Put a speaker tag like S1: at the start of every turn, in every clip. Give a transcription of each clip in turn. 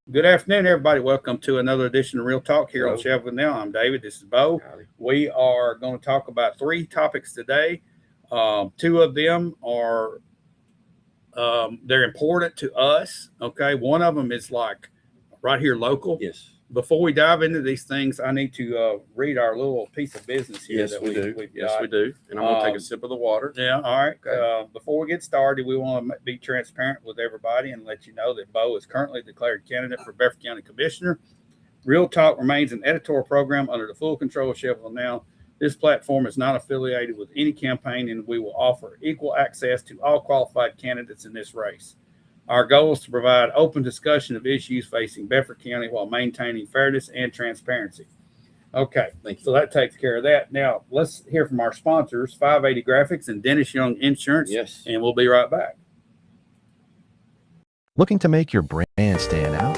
S1: Good afternoon, everybody. Welcome to another edition of Real Talk here on
S2: Hello.
S1: Shelbyville Now. I'm David. This is Bo.
S2: Howdy.
S1: We are going to talk about three topics today. Two of them are they're important to us. Okay, one of them is like right here local.
S2: Yes.
S1: Before we dive into these things, I need to read our little piece of business here
S2: Yes,
S1: that
S2: we do.
S1: we've
S2: Yes,
S1: got.
S2: we do. And I'm going to take a
S1: Um,
S2: sip of the water.
S1: Yeah, all right.
S2: Okay.
S1: Before we get started, we want to be transparent with everybody and let you know that Bo is currently declared candidate for Bedford County Commissioner. Real Talk remains an editorial program under the full control of Shelbyville Now. This platform is not affiliated with any campaign, and we will offer equal access to all qualified candidates in this race. Our goal is to provide open discussion of issues facing Bedford County while maintaining fairness and transparency. Okay,
S2: Thank you.
S1: so that takes care of that. Now, let's hear from our sponsors, 580 Graphics and Dennis Young Insurance,
S2: Yes.
S1: and we'll be right back.
S3: Looking to make your brand stand out?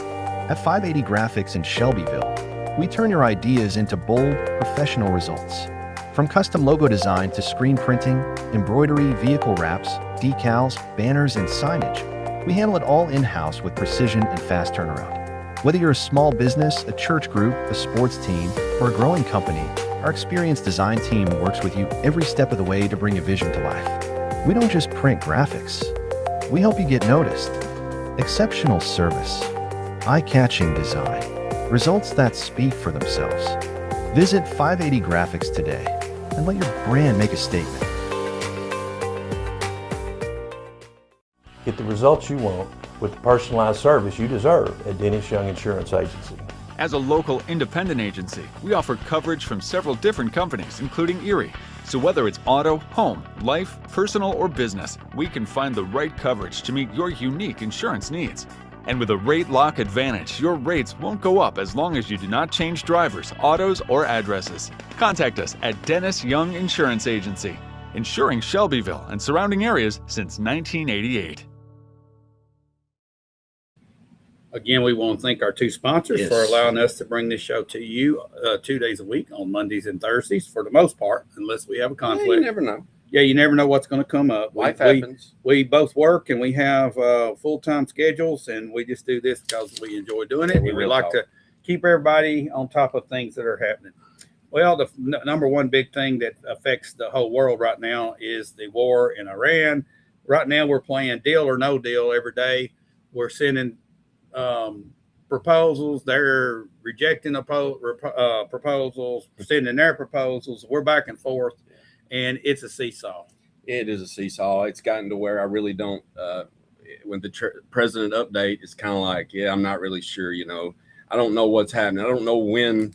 S3: At 580 Graphics in Shelbyville, we turn your ideas into bold, professional results. From custom logo design to screen printing, embroidery, vehicle wraps, decals, banners, and signage, we handle it all in-house with precision and fast turnaround. Whether you're a small business, a church group, a sports team, or a growing company, our experienced design team works with you every step of the way to bring a vision to life. We don't just print graphics. We help you get noticed. Exceptional service, eye-catching design, results that speak for themselves. Visit 580 Graphics today and let your brand make a statement.
S4: Get the results you want with the personalized service you deserve at Dennis Young Insurance Agency.
S5: As a local independent agency, we offer coverage from several different companies, including Erie. So whether it's auto, home, life, personal, or business, we can find the right coverage to meet your unique insurance needs. And with a rate lock advantage, your rates won't go up as long as you do not change drivers, autos, or addresses. Contact us at Dennis Young Insurance Agency, insuring Shelbyville and surrounding areas since 1988.
S1: Again, we want to thank our two sponsors
S2: Yes.
S1: for allowing us to bring this show to you 2 days a week on Mondays and Thursdays for the most part, unless we have a
S2: Yeah,
S1: conflict.
S2: you never know.
S1: Yeah, you never know what's going to come up.
S2: Life happens.
S1: We both work and we have full-time schedules, and we just do this because we enjoy doing it.
S2: Yeah, we
S1: And we
S2: real
S1: like
S2: talk.
S1: to keep everybody on top of things that are happening. Well, the number one big thing that affects the whole world right now is the war in Iran. Right now, we're playing deal or no deal every day. We're sending proposals. They're rejecting proposals, sending their proposals. We're back and forth, and it's a seesaw.
S2: It is a seesaw. It's gotten to where I really don't. When the president update, it's kind of like, yeah, I'm not really sure. I don't know what's happening. I don't know when.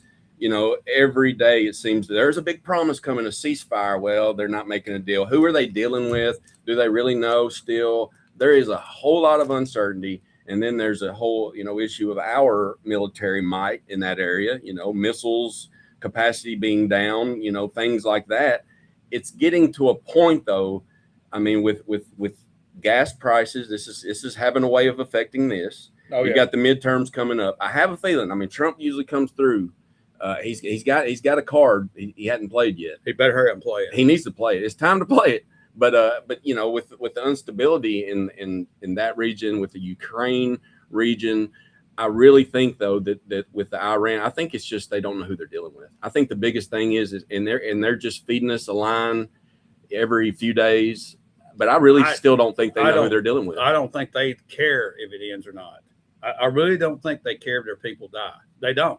S2: Every day it seems there's a big promise coming, a ceasefire. Well, they're not making a deal. Who are they dealing with? Do they really know still? There is a whole lot of uncertainty. And then there's a whole, issue of our military might in that area, missiles capacity being down, things like that. It's getting to a point, though. I mean, with gas prices, this is having a way of affecting this.
S1: Oh,
S2: You got the midterms coming up. I have a feeling. I mean, Trump usually comes through. He's got a card he hadn't played yet.
S1: He better hurry up and play it.
S2: He needs to play it. It's time to play it. But with the instability in that region, with the Ukraine region, I really think though that with the Iran, I think it's just they don't know who they're dealing with. I think the biggest thing is and they're just feeding us a line every few days. But I really still don't think they know who they're dealing with.
S1: I don't think they care if it ends or not. I really don't think they care if their people die. They don't.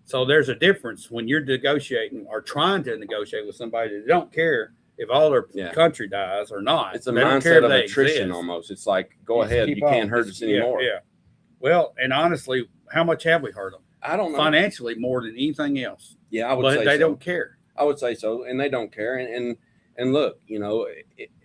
S1: So there's a difference when you're negotiating or trying to negotiate with somebody that don't care if all their country dies or not.
S2: It's a
S1: They don't
S2: mindset
S1: care
S2: of
S1: if they
S2: attrition
S1: exist.
S2: almost. It's like, go
S1: Just
S2: ahead,
S1: keep
S2: you
S1: on.
S2: can't hurt us anymore.
S1: Yeah. Well, and honestly, how much have we hurt them?
S2: I don't know.
S1: Financially, more than anything else.
S2: Yeah, I would
S1: But
S2: say
S1: they
S2: so.
S1: don't care.
S2: I would say so, and they don't care. And look,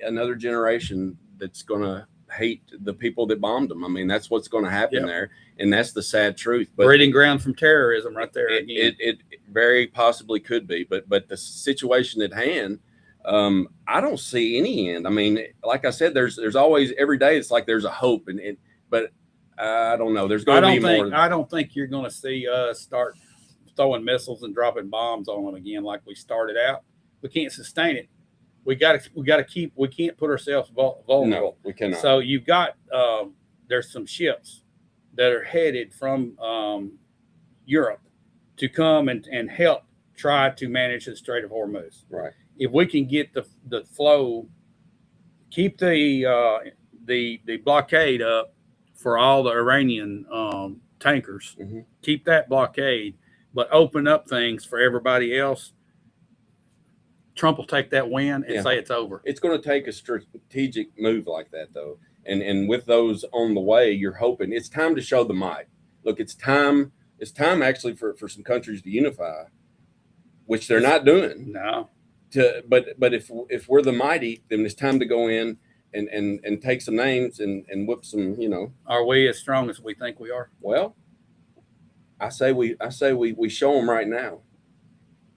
S2: another generation that's going to hate the people that bombed them. I mean, that's what's going to happen there, and that's the sad truth. But
S1: Breeding ground from terrorism, right there. Again.
S2: It very possibly could be, but the situation at hand, I don't see any end. I mean, like I said, there's always every day. It's like there's a hope, but I don't know. There's going to be more.
S1: I don't think you're going to see us start throwing missiles and dropping bombs on them again like we started out. We can't sustain it. We got to keep. We can't put ourselves vulnerable.
S2: No, we cannot.
S1: So you've got there's some ships that are headed from Europe to come and help try to manage the Strait of Hormuz.
S2: Right.
S1: If we can get the flow, keep the blockade up for all the Iranian tankers, keep that blockade, but open up things for everybody else, Trump will take that win and say it's over.
S2: It's going to take a strategic move like that, though. And with those on the way, you're hoping it's time to show the might. Look, it's time actually for some countries to unify, which they're not doing.
S1: No.
S2: But if we're the mighty, then it's time to go in and take some names and whip some,
S1: Are we as strong as we think we are?
S2: Well, I say we show them right now.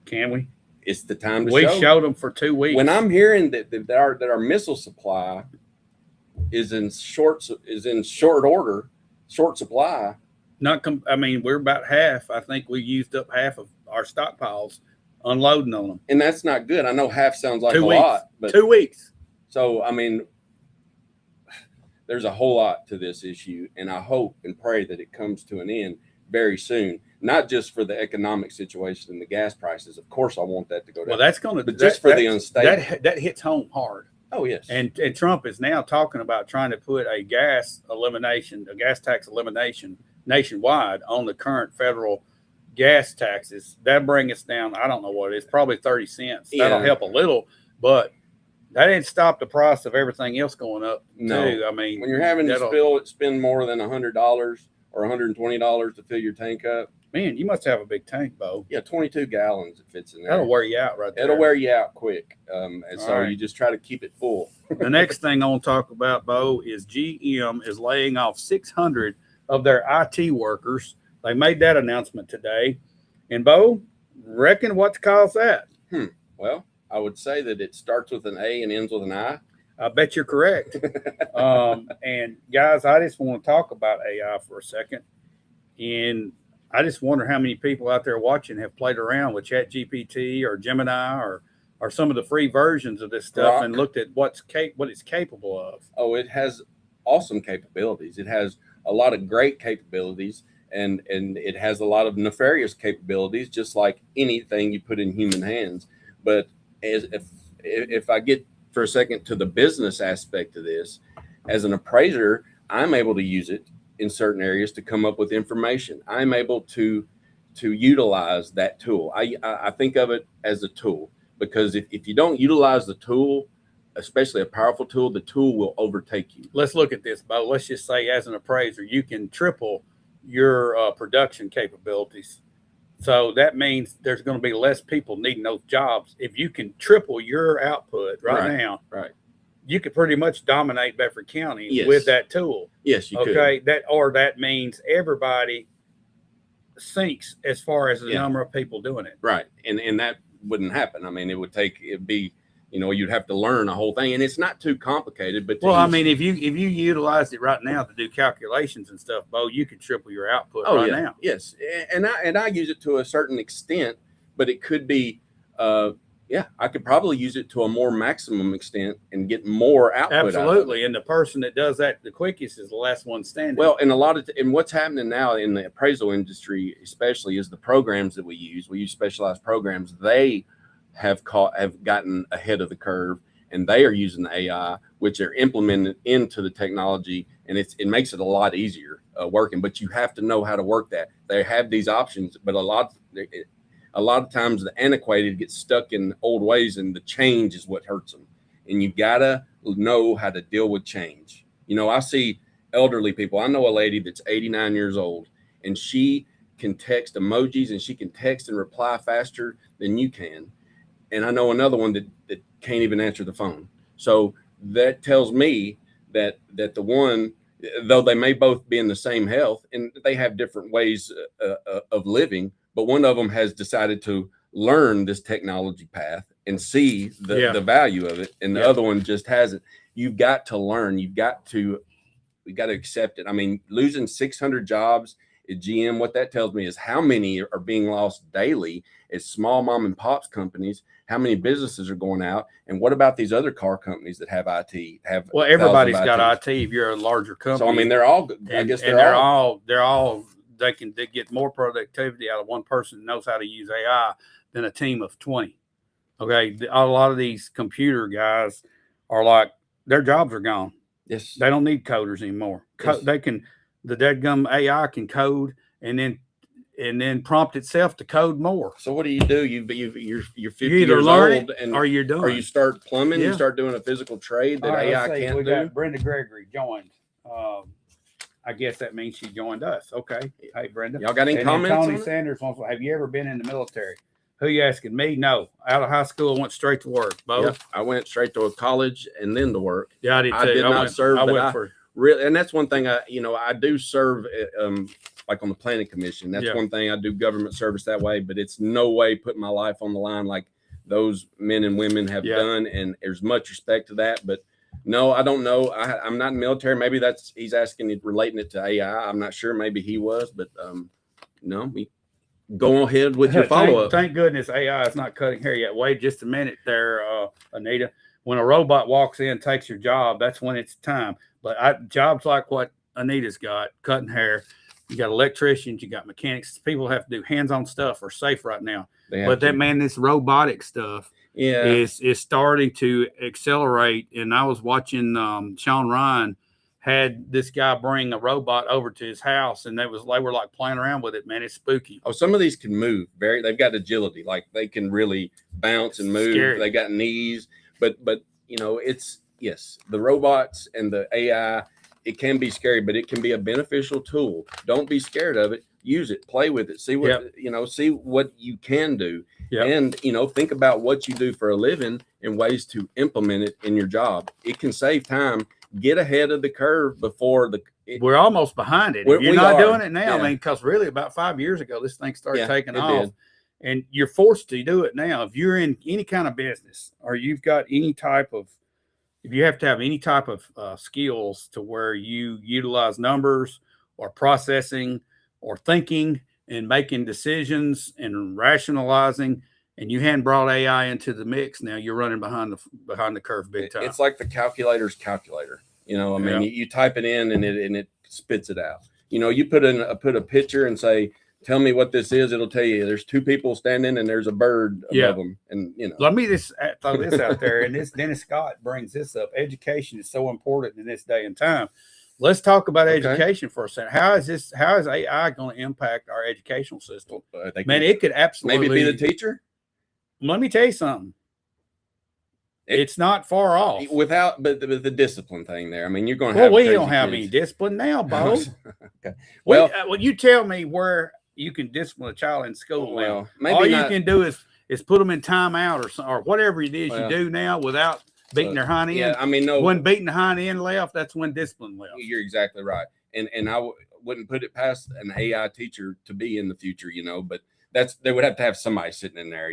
S1: Can we?
S2: It's the time to
S1: we
S2: show.
S1: We showed them for 2 weeks.
S2: When I'm hearing that our missile supply is in short supply.
S1: We're about half. I think we used up half of our stockpiles unloading on them.
S2: And that's not good. I know half sounds like
S1: 2
S2: a
S1: weeks.
S2: lot, but
S1: 2 weeks.
S2: So, there's a whole lot to this issue, and I hope and pray that it comes to an end very soon. Not just for the economic situation and the gas prices. Of course, I want that to go down.
S1: Well, that's going to,
S2: but just for the unstable.
S1: That hits home hard.
S2: Oh, yes.
S1: And Trump is now talking about trying to put a gas tax elimination nationwide on the current federal gas taxes. That bring us down. I don't know what it is, probably 30 cents. That'll help a little, but that didn't stop the price of everything else going up.
S2: No,
S1: too.
S2: When you're having to spend more than $100 or $120 to fill your tank up.
S1: Man, you must have a big tank, Bo.
S2: Yeah, 22 gallons it fits in there.
S1: That'll wear you out right there.
S2: It'll wear you out quick. And so you just try to keep it full.
S1: The next thing I want to talk about, Bo, is GM is laying off 600 of their IT workers. They made that announcement today. And, Bo, reckon what's caused that?
S2: Well, I would say that it starts with an A and ends with an I.
S1: I bet you're correct. And, guys, I just want to talk about AI for a second. And I just wonder how many people out there watching have played around with ChatGPT or Gemini or some of the free versions of this stuff and looked at what it's capable of.
S2: Oh, it has awesome capabilities. It has a lot of great capabilities, and it has a lot of nefarious capabilities, just like anything you put in human hands. But if I get for a second to the business aspect of this, as an appraiser, I'm able to use it in certain areas to come up with information. I'm able to utilize that tool. I think of it as a tool, because if you don't utilize the tool, especially a powerful tool, the tool will overtake you.
S1: Let's look at this, Bo. Let's just say as an appraiser, you can triple your production capabilities. So that means there's going to be less people needing those jobs. If you can triple your output now, you could pretty much dominate Bedford County with that tool.
S2: Yes, you could.
S1: Okay, that means everybody sinks as far as the number of people doing it.
S2: Right, and that wouldn't happen. You'd have to learn a whole thing, and it's not too complicated. But
S1: if you utilize it right now to do calculations and stuff, Bo, you could triple your output now.
S2: Yes, and I use it to a certain extent, but it could be. I could probably use it to a more maximum extent and get more output.
S1: Absolutely. And the person that does that the quickest is the last one standing.
S2: Well, and what's happening now in the appraisal industry, especially, is the programs that we use specialized programs. They have gotten ahead of the curve, and they are using the AI, which are implemented into the technology, and it makes it a lot easier working. But you have to know how to work that. They have these options, but a lot of times the antiquated get stuck in old ways, and the change is what hurts them. And you gotta know how to deal with change. I see elderly people. I know a lady that's 89 years old, and she can text emojis, and she can text and reply faster than you can. And I know another one that can't even answer the phone. So that tells me that the one, though they may both be in the same health and they have different ways of living, but one of them has decided to learn this technology path and see the value of it, and the other one just hasn't. You've got to learn. We got to accept it. Losing 600 jobs at GM, what that tells me is how many are being lost daily at small mom and pops companies, how many businesses are going out, and what about these other car companies that have IT?
S1: Well, everybody's got IT if you're a larger company.
S2: So I mean, they're all. I guess they're
S1: all. They get more productivity out of one person that knows how to use AI than a team of 20. Okay, a lot of these computer guys are like their jobs are gone.
S2: Yes,
S1: they don't need coders anymore.
S2: Yes.
S1: They can, the dadgum AI can code and then prompt itself to code more.
S2: So what do? You're 50
S1: you either
S2: years
S1: learn
S2: old
S1: it
S2: and
S1: or you're doing.
S2: Or you start plumbing.
S1: Yeah.
S2: You start doing a physical trade that
S1: right,
S2: AI can't
S1: we
S2: do.
S1: Got Brenda Gregory joined. I guess that means she joined us. Okay. Hey, Brenda.
S2: Y'all got any comments?
S1: Tony Sanders wants, have you ever been in the military? Who you asking? Me? No. Out of high school, went straight to work. Both.
S2: Yep. I went straight to a college and then to work.
S1: Yeah, I did too.
S2: I did not serve, but I
S1: for
S2: really, and that's one thing I do serve, like on the planning commission. That's one thing I do government service that way, but it's no way putting my life on the line like those men and women have done. And there's much respect to that, but no, I don't know. I'm not in the military. Maybe he's asking, relating it to AI. I'm not sure. Maybe he was, but no, go ahead with your follow-up.
S1: Thank goodness AI is not cutting hair yet. Wait just a minute there, Anita. When a robot walks in, takes your job, that's when it's time. But jobs like what Anita's got, cutting hair, you got electricians, you got mechanics. People have to do hands-on stuff are safe right now. But this robotic stuff is starting to accelerate. And I was watching Sean Ryan had this guy bring a robot over to his house, and they were like playing around with it. Man, it's spooky.
S2: Oh, some of these can move. They've got agility, like they can really bounce and move.
S1: Scary.
S2: They got knees, but it's the robots and the AI. It can be scary, but it can be a beneficial tool. Don't be scared of it. Use it, play with it, see what see what you can do, and think about what you do for a living and ways to implement it in your job. It can save time. Get ahead of the curve before
S1: we're almost behind it. You're not doing it now. I mean, because really about 5 years ago, this thing started taking off, and you're forced to do it now. If you're in any kind of business or you've got any type of, if you have to have any type of skills to where you utilize numbers or processing or thinking and making decisions and rationalizing, and you hadn't brought AI into the mix, now you're running behind the curve big time.
S2: It's like the calculator's calculator. You type it in and it spits it out. You put a picture and say, tell me what this is. It'll tell you there's two people standing and there's a bird above them. And
S1: let me just throw this out there. And this Dennis Scott brings this up. Education is so important in this day and time. Let's talk about education for a second. How is AI going to impact our educational system? It could absolutely
S2: maybe be the teacher.
S1: Let me tell you something. It's not far off.
S2: But the discipline thing there. I mean, you're going to have.
S1: Well, we don't have any discipline now, Bo.
S2: Okay.
S1: Well, you tell me where you can discipline a child in school.
S2: Well,
S1: maybe all you can do is put them in timeout or whatever it is you do now without beating their hind end.
S2: Yeah, I mean, no.
S1: When beating the hind end left, that's when discipline left.
S2: You're exactly right, and I wouldn't put it past an AI teacher to be in the future, but. They would have to have somebody sitting in there,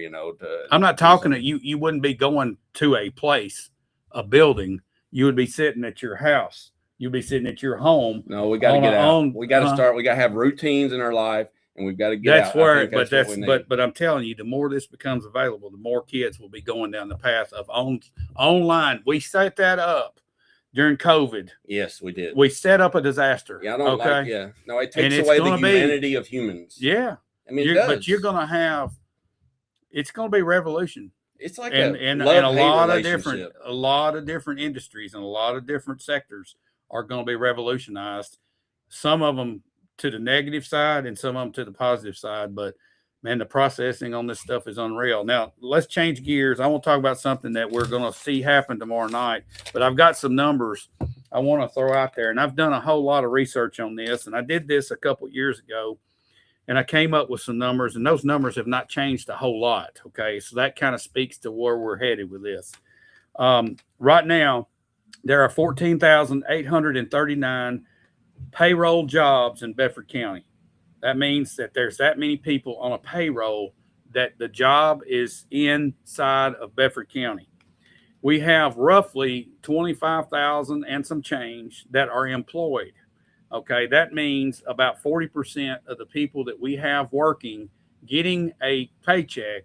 S1: I'm not talking that you wouldn't be going to a place, a building. You would be sitting at your house. You'd be sitting at your home.
S2: No, we got to get out. We got to start. We got to have routines in our life, and we've got to get out.
S1: But I'm telling you, the more this becomes available, the more kids will be going down the path of online. We set that up during COVID.
S2: Yes, we did.
S1: We set up a disaster.
S2: Yeah, I don't like. Yeah, no, it takes away the humanity of humans.
S1: Yeah. I mean, but you're going to have, it's going to be revolution.
S2: It's like
S1: a lot of different industries and a lot of different sectors are going to be revolutionized. Some of them to the negative side and some of them to the positive side. But man, the processing on this stuff is unreal. Now let's change gears. I want to talk about something that we're going to see happen tomorrow night. But I've got some numbers I want to throw out there, and I've done a whole lot of research on this, and I did this a couple of years ago. And I came up with some numbers, and those numbers have not changed a whole lot. Okay. So that kind of speaks to where we're headed with this. Right now, there are 14,839 payroll jobs in Bedford County. That means that there's that many people on a payroll that the job is inside of Bedford County. We have roughly 25,000 and some change that are employed. Okay, that means about 40% of the people that we have working, getting a paycheck,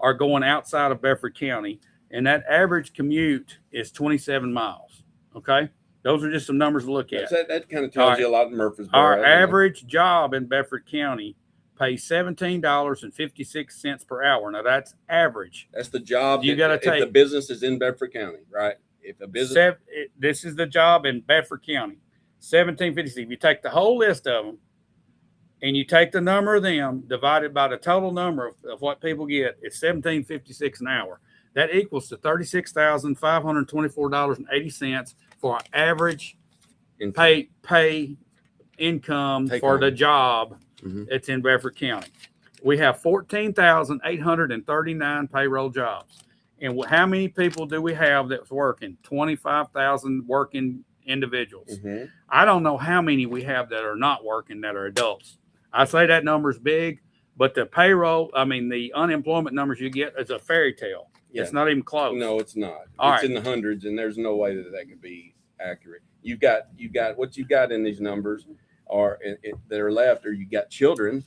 S1: are going outside of Bedford County, and that average commute is 27 miles. Okay, those are just some numbers to look at.
S2: That kind of tells you a lot in Murfreesboro.
S1: Our average job in Bedford County pays $17.56 per hour. Now that's average.
S2: That's the job.
S1: You got to take.
S2: If the business is in Bedford County, right? If a business,
S1: this is the job in Bedford County, 1756. If you take the whole list of them, and you take the number of them divided by the total number of what people get, it's $17.56 an hour. That equals to $36,524.80 for an average pay income for the job that's in Bedford County. We have 14,839 payroll jobs. And how many people do we have that's working? 25,000 working individuals. I don't know how many we have that are not working that are adults. I say that number's big, but the the unemployment numbers you get is a fairy tale. Yeah. It's not even close.
S2: No, it's not.
S1: It's
S2: in the hundreds, and there's no way that could be accurate. You've got what you got in these numbers that are left, or you got children,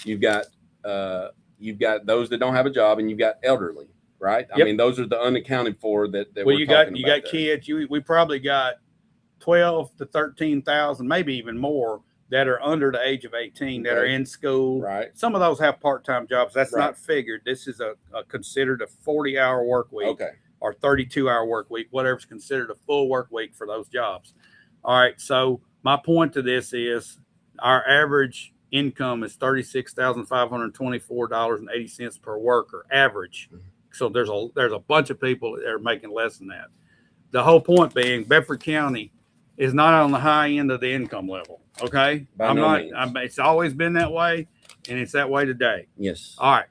S2: you've got those that don't have a job, and you've got elderly, right?
S1: Yep.
S2: I mean, those are the unaccounted for that
S1: well, you got kids. We probably got 12 to 13,000, maybe even more, that are under the age of 18 that are in school.
S2: Right.
S1: Some of those have part-time jobs. That's not figured. This is a considered a 40-hour work week.
S2: Okay.
S1: Or 32-hour work week, whatever's considered a full work week for those jobs. All right. So my point to this is our average income is $36,524.80 per worker, average. So there's a bunch of people that are making less than that. The whole point being Bedford County is not on the high end of the income level. Okay. It's always been that way, and it's that way today.
S2: Yes.
S1: All right.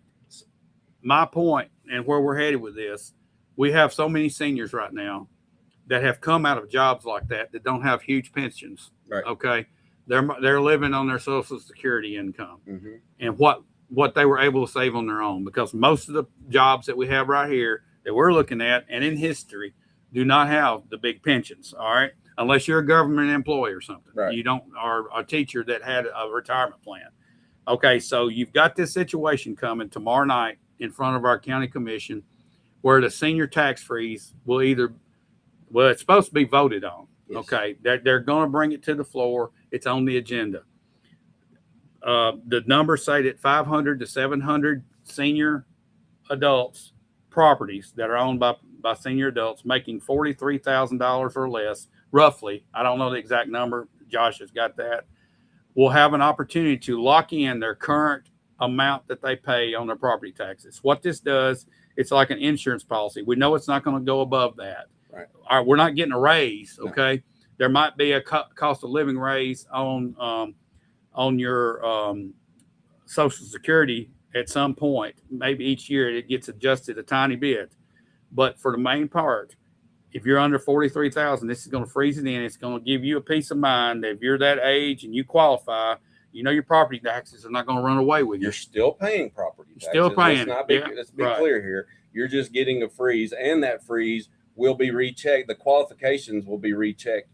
S1: My point and where we're headed with this, we have so many seniors right now that have come out of jobs like that don't have huge pensions.
S2: Right.
S1: Okay. They're living on their Social Security income and what they were able to save on their own, because most of the jobs that we have right here that we're looking at and in history do not have the big pensions. All right. Unless you're a government employee or something.
S2: Right.
S1: You don't, or a teacher that had a retirement plan. Okay. So you've got this situation coming tomorrow night in front of our county commission where the senior tax freeze will it's supposed to be voted on. Yes. Okay. They're going to bring it to the floor. It's on the agenda. The numbers say that 500 to 700 senior adults properties that are owned by senior adults making $43,000 or less, roughly, I don't know the exact number, Josh has got that, will have an opportunity to lock in their current amount that they pay on their property taxes. What this does, it's like an insurance policy. We know it's not going to go above that.
S2: Right.
S1: All right, we're not getting a raise, okay? No. There might be a cost of living raise on your Social Security at some point. Maybe each year it gets adjusted a tiny bit. But for the main part, if you're under 43,000, this is going to freeze it in. It's going to give you a peace of mind that if you're that age and you qualify, you know your property taxes are not going to run away with you.
S2: You're still paying property taxes.
S1: Still paying.
S2: Let's be clear here. You're just getting a freeze, and that freeze will be rechecked. The qualifications will be rechecked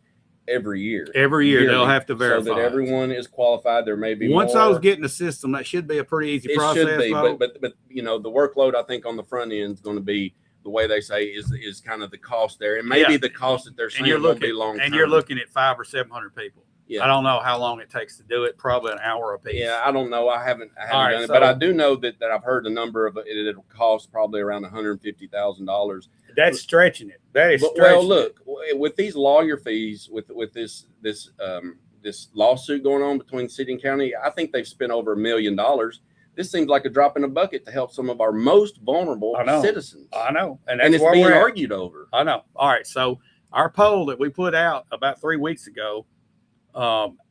S2: every year.
S1: Every year they'll have to verify
S2: so that everyone is qualified. There may be
S1: once
S2: more.
S1: those get in the system, that should be a pretty easy process.
S2: It should be, but you know, the workload I think on the front end is going to be, the way they say, is kind of the cost there, and maybe the cost that they're saying won't be long term.
S1: And you're looking at 500 or 700 people.
S2: Yeah.
S1: I don't know how long it takes to do it. Probably an hour a piece.
S2: Yeah, I don't know. I haven't done it, but I do know that I've heard the number of it'll cost probably around $150,000.
S1: That's stretching it. That is stretching.
S2: Well, look, with these lawyer fees, with this lawsuit going on between city and county, I think they've spent over $1 million. This seems like a drop in a bucket to help some of our most vulnerable citizens.
S1: I know.
S2: And it's being argued over.
S1: I know. All right. So our poll that we put out about 3 weeks ago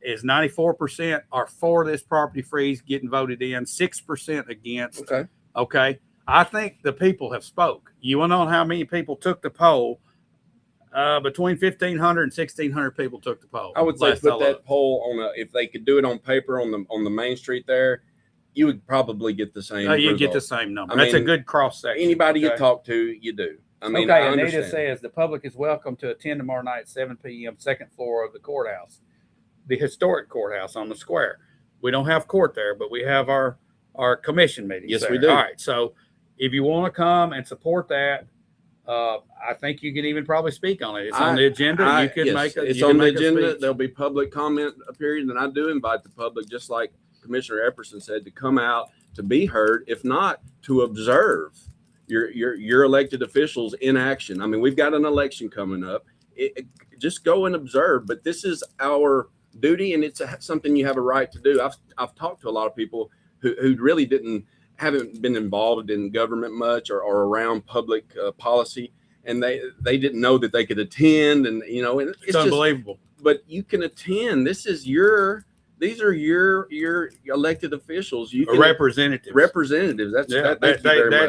S1: is 94% are for this property freeze getting voted in, 6% against. Okay. I think the people have spoke. You want to know how many people took the poll? Between 1,500 and 1,600 people took the poll.
S2: I would say put that poll on if they could do it on paper on the main street there, you would probably get the same.
S1: You get the same number. That's a good cross section.
S2: Anybody you talk to, you do. I mean,
S1: okay. Anita says the public is welcome to attend tomorrow night at 7 p.m. second floor of the courthouse. the historic courthouse on the square. We don't have court there, but we have our commission meetings.
S2: Yes,
S1: there.
S2: we do.
S1: All right. So if you want to come and support that, I think you can even probably speak on it. It's on the agenda. You can make
S2: it's on the agenda. There'll be public comment period, and I do invite the public, just like Commissioner Epperson said, to come out to be heard, if not to observe your elected officials in action. I mean, we've got an election coming up. Just go and observe. But this is our duty, and it's something you have a right to do. I've talked to a lot of people who really haven't been involved in government much or around public policy, and they didn't know that they could attend, and and
S1: it's unbelievable.
S2: But you can attend. These are your elected officials. You can
S1: representatives.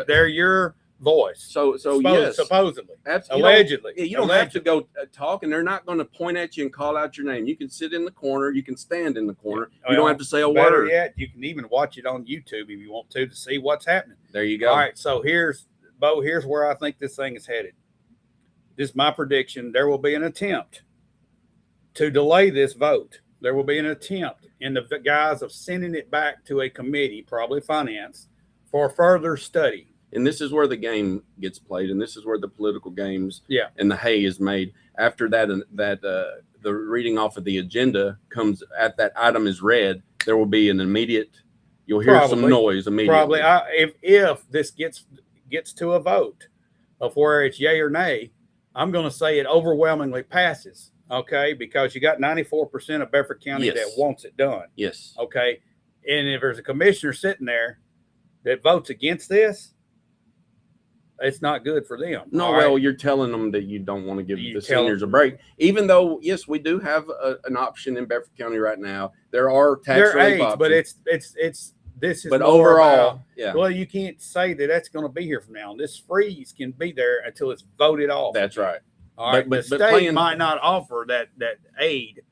S1: They're your voice.
S2: So yes,
S1: supposedly,
S2: allegedly. You don't have to go talk, and they're not going to point at you and call out your name. You can sit in the corner. You can stand in the corner. You don't have to say a word.
S1: Yet, you can even watch it on YouTube if you want to see what's happening.
S2: There you go.
S1: All right. So here's where I think this thing is headed. This is my prediction. There will be an attempt to delay this vote. There will be an attempt in the guise of sending it back to a committee, probably finance, for further study.
S2: And this is where the game gets played, and this is where the political games and the hay is made. After that, the reading off of the agenda comes, at that item is read, there will be an immediate, you'll hear some noise immediately.
S1: Probably. If this gets to a vote of where it's yay or nay, I'm going to say it overwhelmingly passes, okay? Because you got 94% of Bedford County that wants it done.
S2: Yes.
S1: Okay? And if there's a commissioner sitting there that votes against this, it's not good for them.
S2: No, well, you're telling them that you don't want to give the seniors a break, even though, yes, we do have an option in Bedford County right now. There are tax relief options,
S1: but this is.
S2: But overall,
S1: well, you can't say that that's going to be here from now on. This freeze can be there until it's voted off.
S2: That's right.
S1: All right, but the state might not offer that aid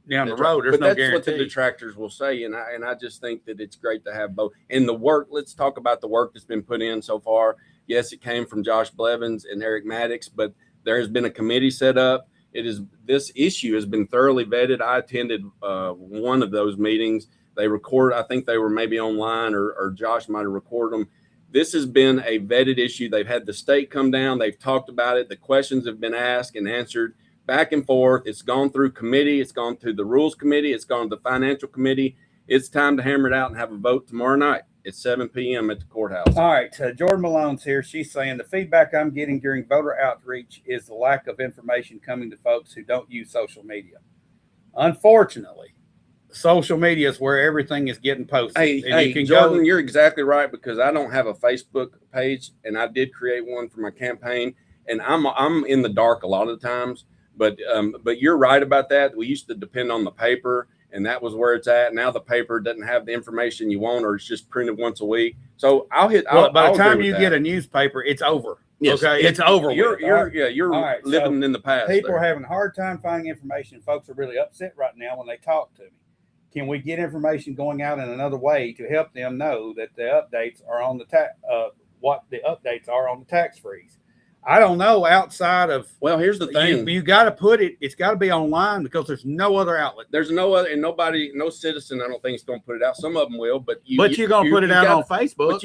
S1: down the road. There's no guarantee.
S2: That's what the detractors will say, and I just think that it's great to have both. And the work. Let's talk about the work that's been put in so far. Yes, it came from Josh Blevins and Eric Maddox, but there has been a committee set up. This issue has been thoroughly vetted. I attended one of those meetings. They record. I think they were maybe online, or Josh might have recorded them. This has been a vetted issue. They've had the state come down. They've talked about it. The questions have been asked and answered back and forth. It's gone through committee. It's gone through the rules committee. It's gone to the financial committee. It's time to hammer it out and have a vote tomorrow night at 7 p.m. at the courthouse.
S1: All right. Jordan Malone's here. She's saying the feedback I'm getting during voter outreach is the lack of information coming to folks who don't use social media. Unfortunately, social media is where everything is getting posted.
S2: Hey, Jordan, you're exactly right, because I don't have a Facebook page, and I did create one for my campaign, and I'm in the dark a lot of the times. But you're right about that. We used to depend on the paper, and that was where it's at. Now the paper doesn't have the information you want, or it's just printed once a week. So by the
S1: time you get a newspaper, it's over.
S2: Yes,
S1: okay, it's over.
S2: You're living in the past.
S1: People are having a hard time finding information. Folks are really upset right now when they talk to me. Can we get information going out in another way to help them know that the updates are on the what the updates are on the tax freeze? I don't know, outside of,
S2: well, here's the thing.
S1: You got to put it, it's got to be online, because there's no other outlet.
S2: There's no other, and no citizen, I don't think, is going to put it out. Some of them will, but
S1: you're going to put it out on Facebook.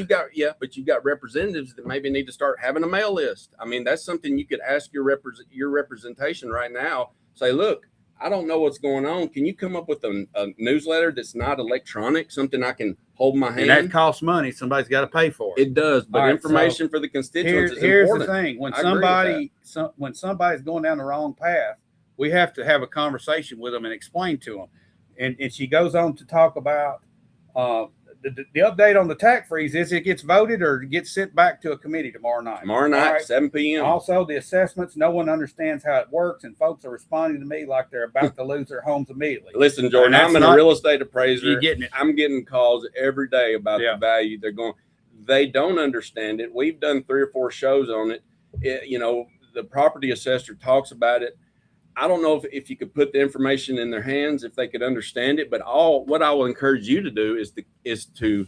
S2: But you got representatives that maybe need to start having a mail list. I mean, that's something you could ask your representation right now. Say, look, I don't know what's going on. Can you come up with a newsletter that's not electronic, something I can hold my hand?
S1: And that costs money. Somebody's got to pay for it.
S2: It does, but information for the constituents is important.
S1: Here's the thing: when somebody's going down the wrong path, we have to have a conversation with them and explain to them. And she goes on to talk about the update on the tax freeze is it gets voted or gets sent back to a committee tomorrow night.
S2: Tomorrow night, right? 7 p.m.
S1: Also, the assessments, no one understands how it works, and folks are responding to me like they're about to lose their homes immediately.
S2: Listen, Jordan, I'm a real estate appraiser. I'm getting calls every day about the value. They don't understand it. We've done 3 or 4 shows on it. The property assessor talks about it. I don't know if you could put the information in their hands, if they could understand it, but what I will encourage you to do is to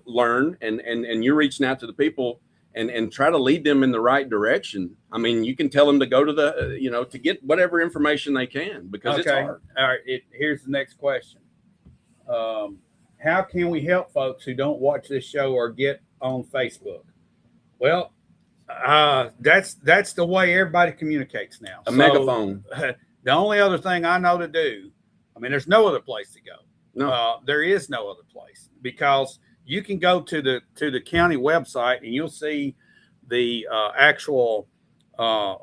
S2: learn, and you're reaching out to the people. and try to lead them in the right direction. I mean, you can tell them to go to the, to get whatever information they can, because it's hard.
S1: All right. Here's the next question. How can we help folks who don't watch this show or get on Facebook? Well, that's the way everybody communicates now.
S2: A megaphone.
S1: The only other thing I know to do, I mean, there's no other place to go.
S2: No,
S1: there is no other place, because you can go to the county website and you'll see the actual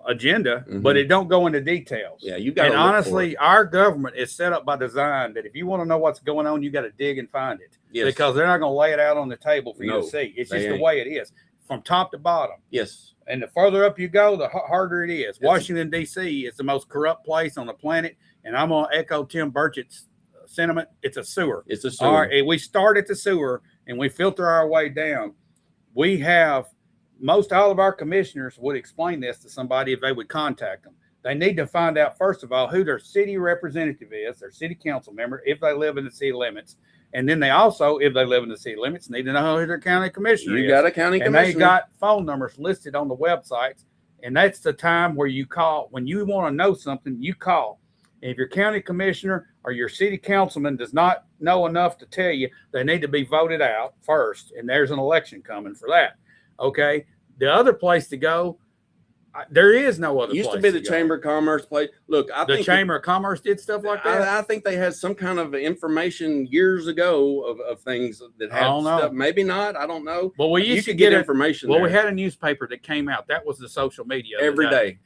S1: agenda, but it don't go into details.
S2: Yeah, you got.
S1: And honestly, our government is set up by design that if you want to know what's going on, you got to dig and find it.
S2: Yes.
S1: Because they're not going to lay it out on the table for you to see. It's just the way it is, from top to bottom.
S2: Yes.
S1: And the further up you go, the harder it is. Washington, D.C. is the most corrupt place on the planet, and I'm going to echo Tim Burchett's sentiment. It's a sewer.
S2: It's a sewer.
S1: All right, we start at the sewer and we filter our way down. We have all of our commissioners would explain this to somebody if they would contact them. They need to find out, first of all, who their city representative is, their city council member, if they live in the city limits. And then they also, if they live in the city limits, need to know who their county commissioner is.
S2: You got a county commissioner.
S1: And they got phone numbers listed on the websites. And that's the time where you call. When you want to know something, you call. And if your county commissioner or your city councilman does not know enough to tell you, they need to be voted out first. And there's an election coming for that. Okay. The other place to go, there is no other place.
S2: Used to be the Chamber of Commerce place. Look, I think
S1: the Chamber of Commerce did stuff like that.
S2: I think they had some kind of information years ago of things that had stuff. Maybe not. I don't know.
S1: Well, we used to get
S2: information.
S1: Well, we had a newspaper that came out. That was the social media.
S2: Every day.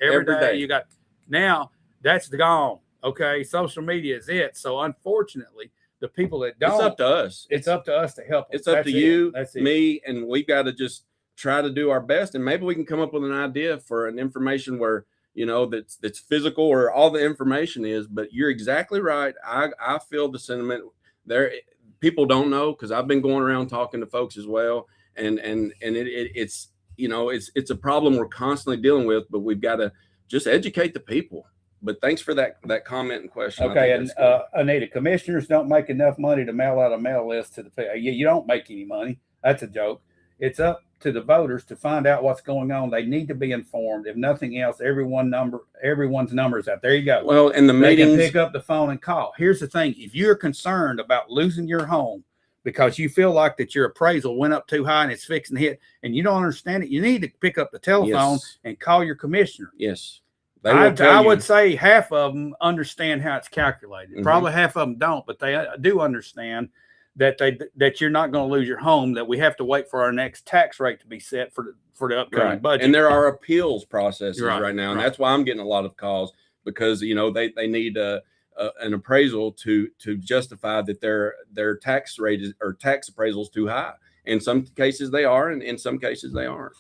S1: You got, now that's gone. Okay. Social media is it. So unfortunately, the people that don't.
S2: It's up to us.
S1: It's up to us to help them.
S2: It's up to you, me, and we've got to just try to do our best, and maybe we can come up with an idea for an information where that's physical, or all the information is. But you're exactly right. I feel the sentiment there. People don't know, because I've been going around talking to folks as well, and it's it's a problem we're constantly dealing with, but we've got to just educate the people. But thanks for that comment and question.
S1: Okay, and Anita, commissioners don't make enough money to mail out a mail list to the people. You don't make any money. That's a joke. It's up to the voters to find out what's going on. They need to be informed. If nothing else, everyone's numbers out. There you go.
S2: Well, and the meetings,
S1: they can pick up the phone and call. Here's the thing: if you're concerned about losing your home because you feel like that your appraisal went up too high and it's fixing to hit, and you don't understand it, you need to pick up the telephone and call your commissioner.
S2: Yes.
S1: I would say half of them understand how it's calculated.
S2: Mm-hmm.
S1: Probably half of them don't, but they do understand that you're not going to lose your home, that we have to wait for our next tax rate to be set for the upcoming budget.
S2: And there are appeals processes right now. And that's why I'm getting a lot of calls, because, they need an appraisal to justify that their tax rate or tax appraisal is too high. In some cases they are, and in some cases they aren't.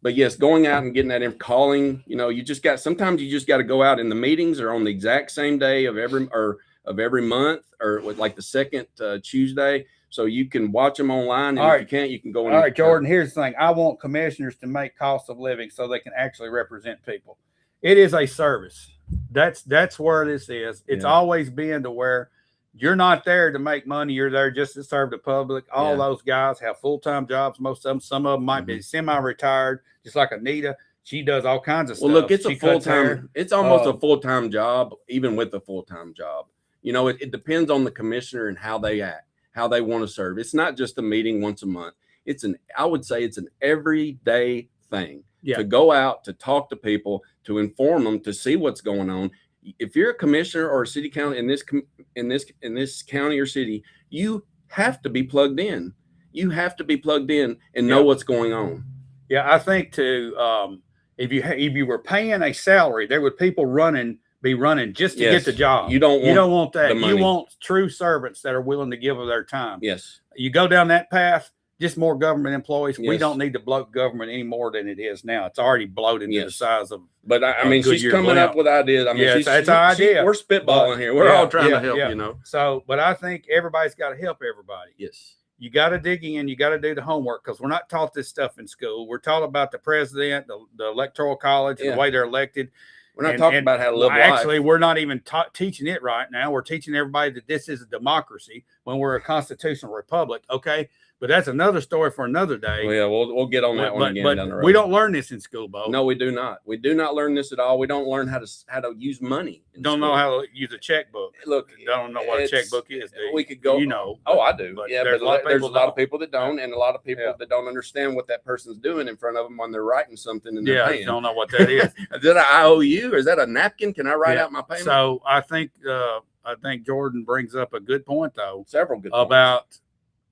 S2: But yes, going out and getting that in, calling, sometimes you just got to go out, in the meetings are on the exact same day of every month, or with like the second Tuesday. So you can watch them online. And if you can't, you can go in.
S1: All right, Jordan, here's the thing. I want commissioners to make cost of living so they can actually represent people. It is a service. That's where this is. It's always been to where you're not there to make money. You're there just to serve the public. All those guys have full-time jobs. Most of them, some of them might be semi-retired, just like Anita. She does all kinds of stuff.
S2: Well, look, it's a full-time. It's almost a full-time job, even with a full-time job. It depends on the commissioner and how they act, how they want to serve. It's not just a meeting once a month. I would say it's an everyday thing to go out, to talk to people, to inform them, to see what's going on. If you're a commissioner or a city council in this county or city, you have to be plugged in. You have to be plugged in and know what's going on.
S1: Yeah, I think if you were paying a salary, there would people be running just to get the job. You don't want that. You want true servants that are willing to give of their time.
S2: Yes.
S1: You go down that path, just more government employees. Yes. We don't need to bloat government any more than it is now. It's already bloated to the size of.
S2: But I mean, she's coming up with ideas. I mean,
S1: that's our idea.
S2: We're spitballing here. We're all trying to help,
S1: So, but I think everybody's got to help everybody.
S2: Yes.
S1: You got to dig in. You got to do the homework, because we're not taught this stuff in school. We're taught about the president, the electoral college, and the way they're elected.
S2: We're not talking about how to live life.
S1: Actually, we're not even teaching it right now. We're teaching everybody that this is a democracy when we're a constitutional republic. Okay. But that's another story for another day.
S2: Well, yeah, we'll get on that one again down the road.
S1: We don't learn this in school, Bo.
S2: No, we do not. We do not learn this at all. We don't learn how to use money.
S1: Don't know how to use a checkbook.
S2: Look,
S1: don't know what a checkbook is.
S2: We could go.
S1: You know.
S2: Oh, I do.
S1: But
S2: Yeah,
S1: there's
S2: but there's a lot of
S1: people
S2: people that don't, and a lot of people that don't understand what that person's doing in front of them when they're writing something and they're paying.
S1: Don't know what that is.
S2: Is that an IOU or is that a napkin? Can I write out my payment?
S1: So I think Jordan brings up a good point though.
S2: Several good
S1: about points.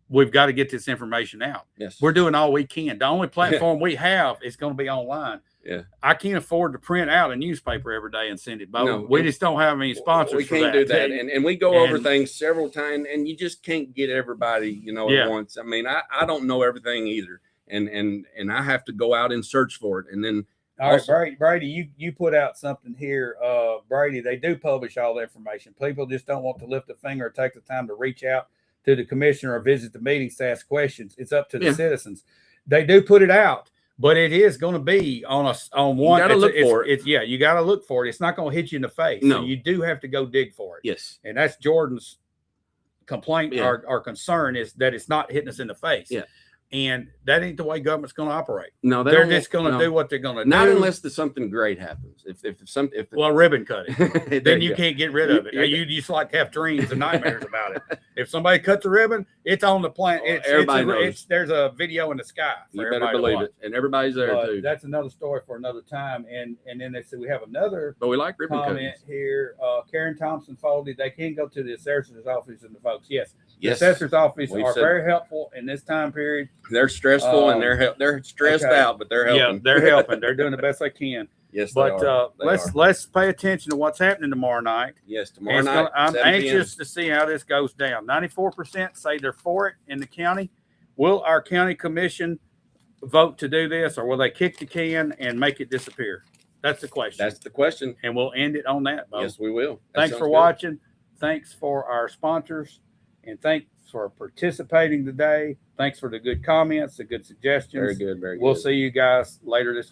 S1: We've got to get this information out.
S2: Yes,
S1: we're doing all we can. The only platform we have is going to be online.
S2: Yeah,
S1: I can't afford to print out a newspaper every day and send it. But
S2: no,
S1: we just don't have any sponsors.
S2: We can't do that, and we go over things several times, and you just can't get everybody, at once. I mean, I don't know everything either, and I have to go out and search for it, and then.
S1: All right, Brady, you put out something here. Brady, they do publish all the information. People just don't want to lift a finger or take the time to reach out to the commissioner or visit the meetings to ask questions. It's up to the citizens. They do put it out, but it is going to be on one.
S2: You got to look for it.
S1: You got to look for it. It's not going to hit you in the face.
S2: No,
S1: so you do have to go dig for it.
S2: Yes,
S1: and that's Jordan's complaint or concern is that it's not hitting us in the face.
S2: Yeah.
S1: And that ain't the way government's going to operate.
S2: No,
S1: they're just going to do what they're going to do.
S2: Not unless something great happens. If
S1: ribbon cutting, then you can't get rid of it. You just like to have dreams and nightmares about it. If somebody cuts a ribbon, it's on the planet.
S2: Everybody knows.
S1: There's a video in the sky.
S2: You better believe it, and everybody's there too.
S1: That's another story for another time. And then they said we have another.
S2: But we like ribbon
S1: comment
S2: cuttings.
S1: Here. Karen Thompson folded. They can go to the assessor's office and the folks. Yes. The
S2: Yes.
S1: assessor's office are very helpful in this time period.
S2: They're stressful and they're stressed out, but they're helping.
S1: Yeah, they're helping. They're doing the best they can.
S2: Yes,
S1: but let's pay attention to what's happening tomorrow night.
S2: Yes, tomorrow night.
S1: I'm anxious to see how this goes down. 94% say they're for it in the county. Will our county commission vote to do this, or will they kick the can and make it disappear? That's the question.
S2: That's the question.
S1: And we'll end it on that, Bo.
S2: Yes, we will.
S1: Thanks for watching. Thanks for our sponsors. And thanks for participating today. Thanks for the good comments, the good suggestions.
S2: Very good. Very good.
S1: We'll see you guys later this